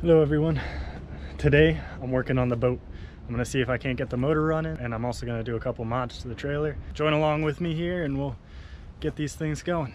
Hello everyone. Today I'm working on the boat. I'm gonna see if I can't get the motor running, and I'm also gonna do a couple mods to the trailer. Join along with me here and we'll get these things going.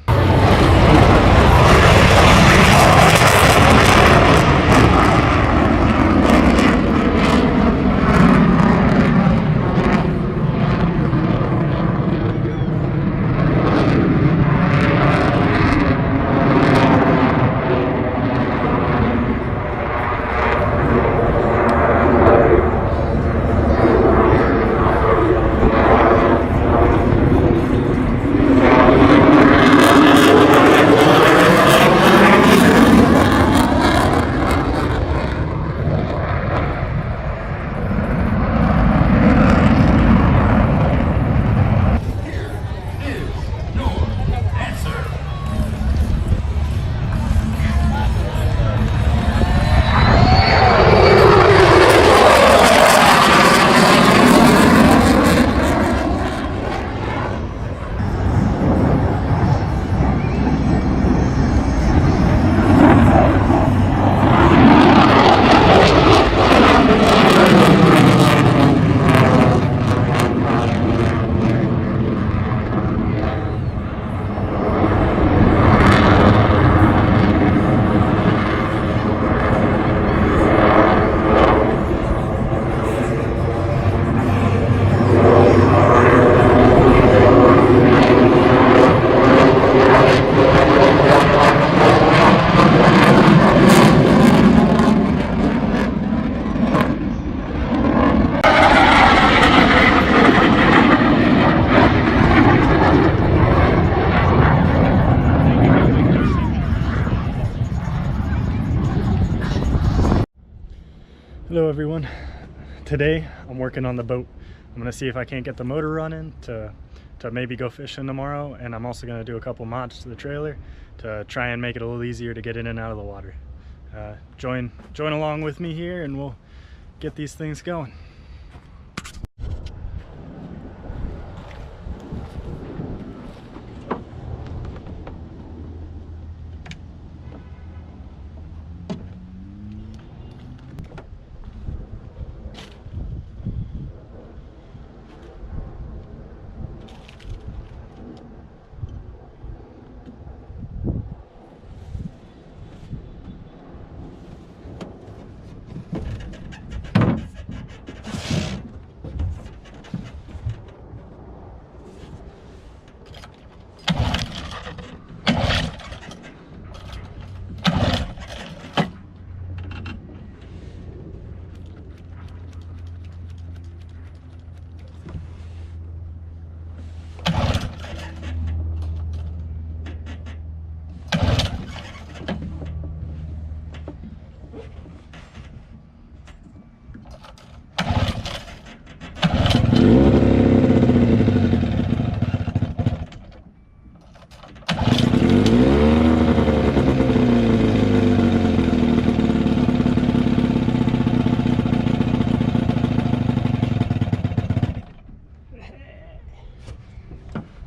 Hello everyone. Today I'm working on the boat. I'm gonna see if I can't get the motor running to maybe go fishing tomorrow, and I'm also gonna do a couple mods to the trailer to try and make it a little easier to get in and out of the water. Join along with me here and we'll get these things going.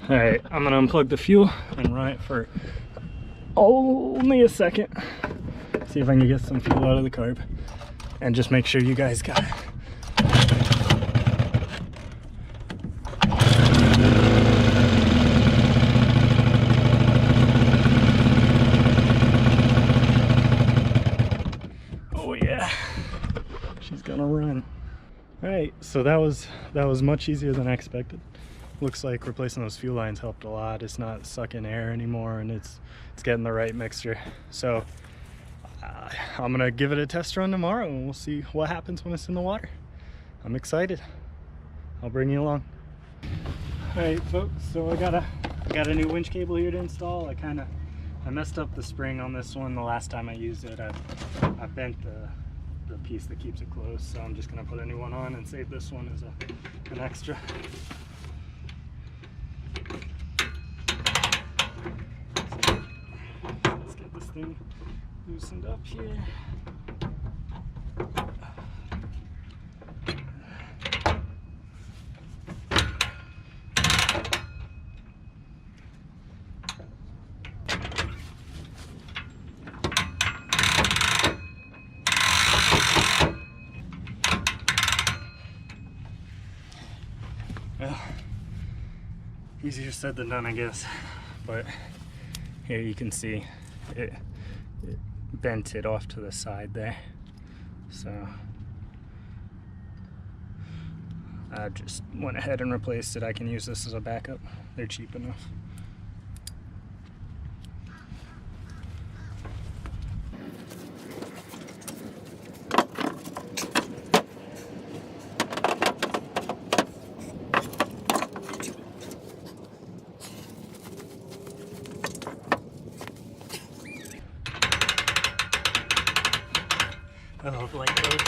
All right, I'm gonna unplug the fuel and run it for only a second. See if I can get some fuel out of the carb and just make sure you guys got it. Oh yeah, she's gonna run. All right, so that was much easier than I expected. Looks like replacing those fuel lines helped a lot. It's not sucking air anymore, and it's getting the right mixture. So I'm gonna give it a test run tomorrow and we'll see what happens when it's in the water. I'm excited. I'll bring you along. All right folks, so I got a new winch cable here to install. I messed up the spring on this one the last time I used it. I bent the piece that keeps it closed, so I'm just gonna put a new one on and save this one as an extra. Let's get this thing loosened up here. Easier said than done, I guess. But here you can see it bent it off to the side there. So I just went ahead and replaced it. I can use this as a backup. They're cheap enough. I love light boats.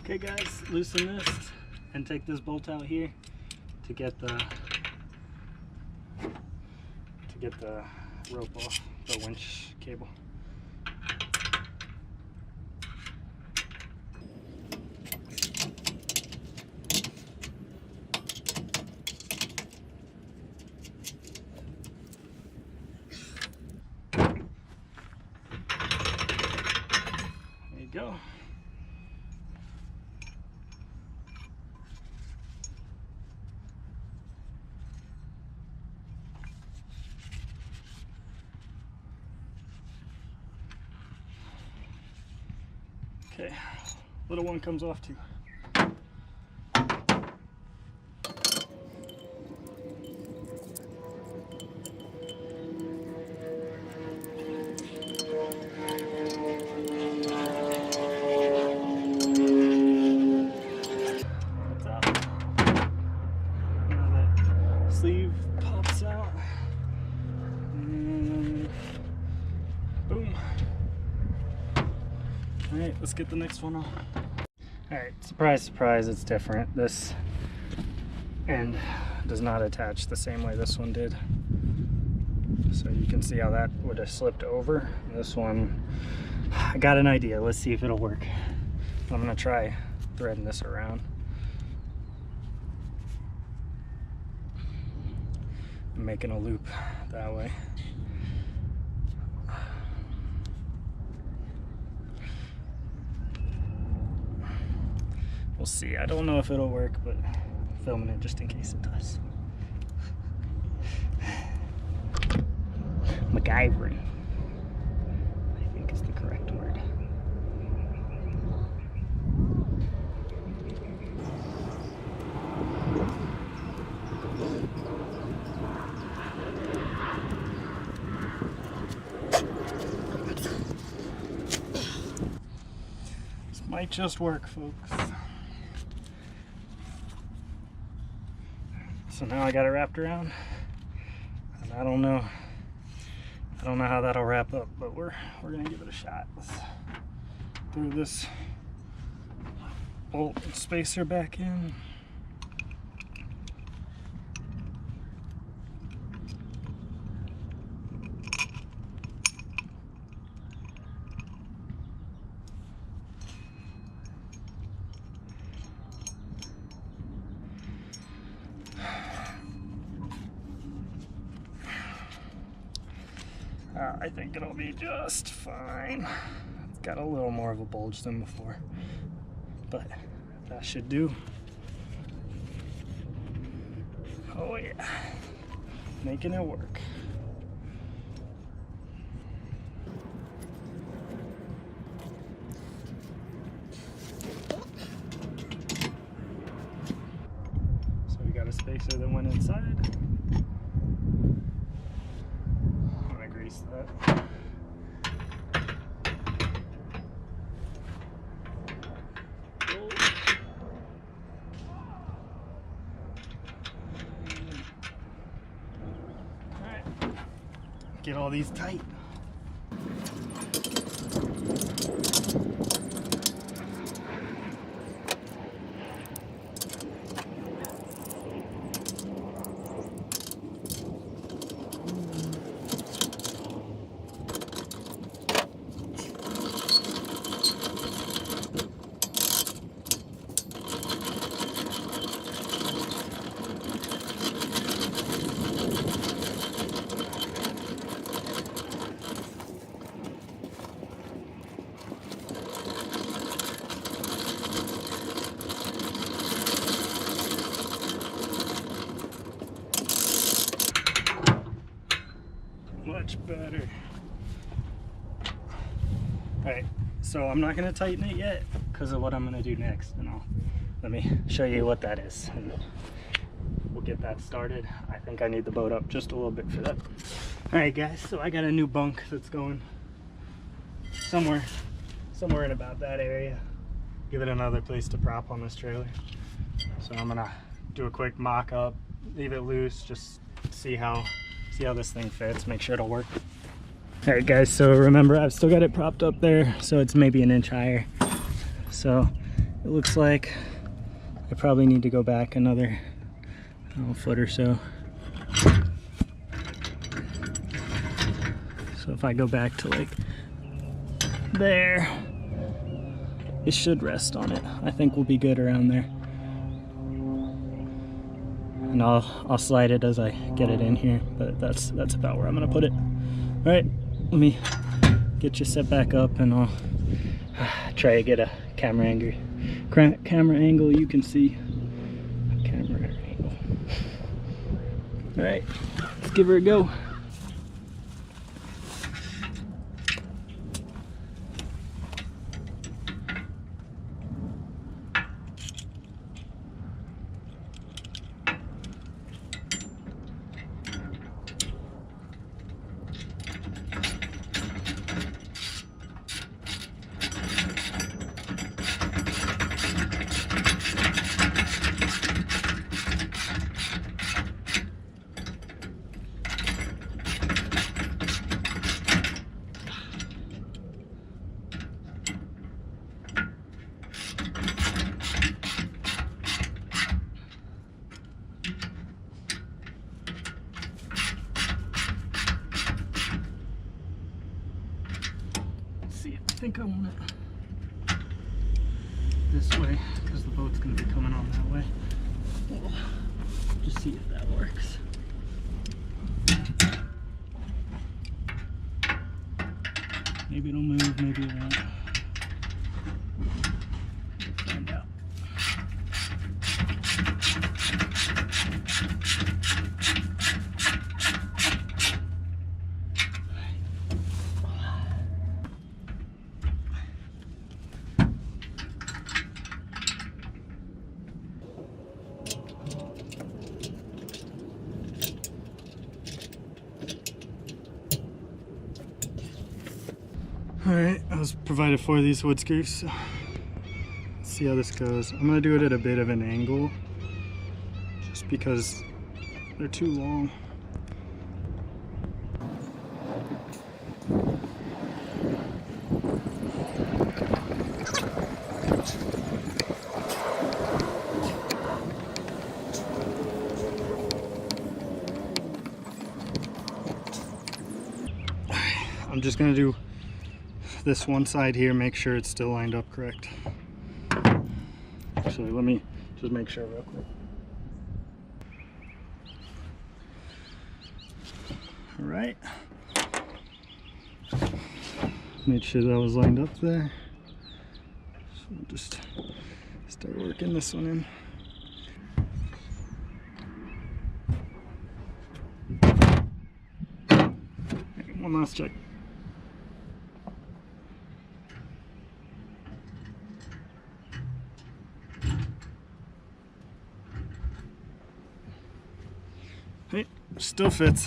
Okay guys, loosen this and take this bolt out here to get the rope off the winch cable. There you go. Okay, little one comes off too. What's up? Now that sleeve pops out. And boom. Alright, let's get the next one on. Alright, surprise, surprise, it's different. This end does not attach the same way this one did. So you can see how that would have slipped over. This one, I got an idea. Let's see if it'll work. I'm gonna try threading this around. I'm making a loop that way. We'll see. I don't know if it'll work, but I'm filming it just in case it does. MacGyvering, I think is the correct word. This might just work, folks. So now I got it wrapped around, and I don't know how that'll wrap up, but we're gonna give it a shot. Let's throw this bolt spacer back in. I think it'll be just fine. It's got a little more of a bulge than before, but that should do. Oh yeah, making it work. So we got a spacer that went inside. That. Alright, get all these tight. Much better. Alright, so I'm not going to tighten it yet because of what I'm going to do next, and let me show you what that is, and we'll get that started. I think I need the boat up just a little bit for that. Alright guys, so I got a new bunk that's going somewhere in about that area. Give it another place to prop on this trailer. So I'm gonna do a quick mock-up, leave it loose, just see how this thing fits, make sure it'll work. Alright guys, so remember I've still got it propped up there, so it's maybe an inch higher. So it looks like I probably need to go back another foot or so. So if I go back to like there, it should rest on it. I think we'll be good around there. And I'll slide it as I get it in here, but that's about where I'm gonna put it. All right, let me get you set back up, and I'll try to get a camera angle you can see. Camera angle. All right, let's give her a go. I think I want it this way because the boat's going to be coming on that way. We'll just see if that works. Maybe it'll move, maybe it won't. We'll find out. Alright, I was provided 4 of these wood screws, so let's see how this goes. I'm going to do it at a bit of an angle, just because they're too long. I'm just going to do this one side here, make sure it's still lined up correct. Actually, let me just make sure real quick. All right. Made sure that was lined up there. So we'll just start working this one in. Okay, one last check. Hey, still fits.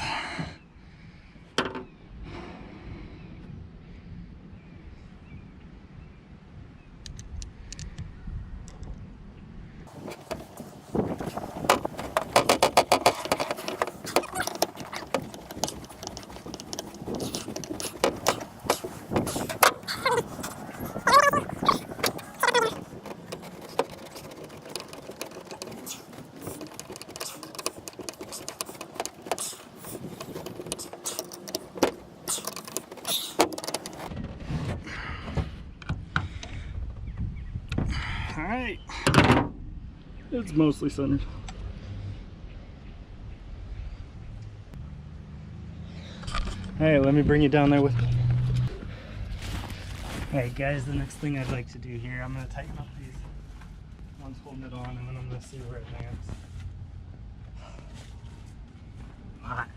Alright, it's mostly centered. Alright, let me bring you down there with me. Alright guys, the next thing I'd like to do here, I'm going to tighten up these ones holding it on, and then I'm going to see where it lands. Hot.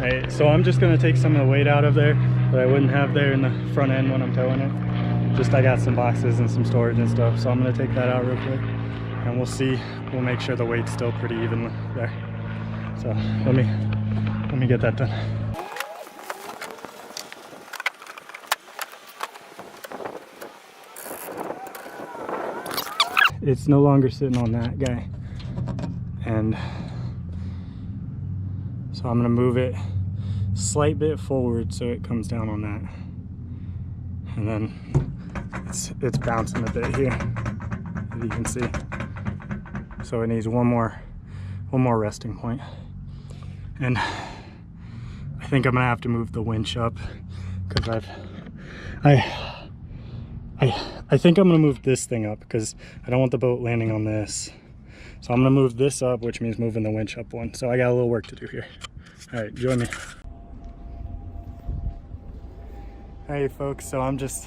Right, so I'm just gonna take some of the weight out of there that I wouldn't have there in the front end when I'm towing it. Just I got some boxes and some storage and stuff, so I'm gonna take that out real quick, and we'll see. We'll make sure the weight's still pretty even there. So let me get that done. It's no longer sitting on that guy, and so I'm gonna move it a slight bit forward so it comes down on that, and then it's bouncing a bit here, as you can see. So it needs one more resting point, and I think I'm gonna have to move the winch up because I think I'm gonna move this thing up because I don't want the boat landing on this. So I'm gonna move this up, which means moving the winch up one. So I got a little work to do here. All right, join me. Hey folks, so I just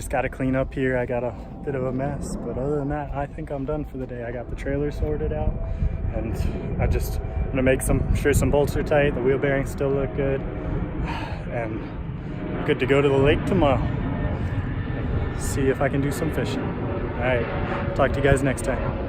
gotta clean up here. I got a bit of a mess, but other than that, I think I'm done for the day. I got the trailer sorted out, and I'm gonna make sure some bolts are tight, the wheel bearings still look good, and I'm good to go to the lake tomorrow. See if I can do some fishing. All right, talk to you guys next time.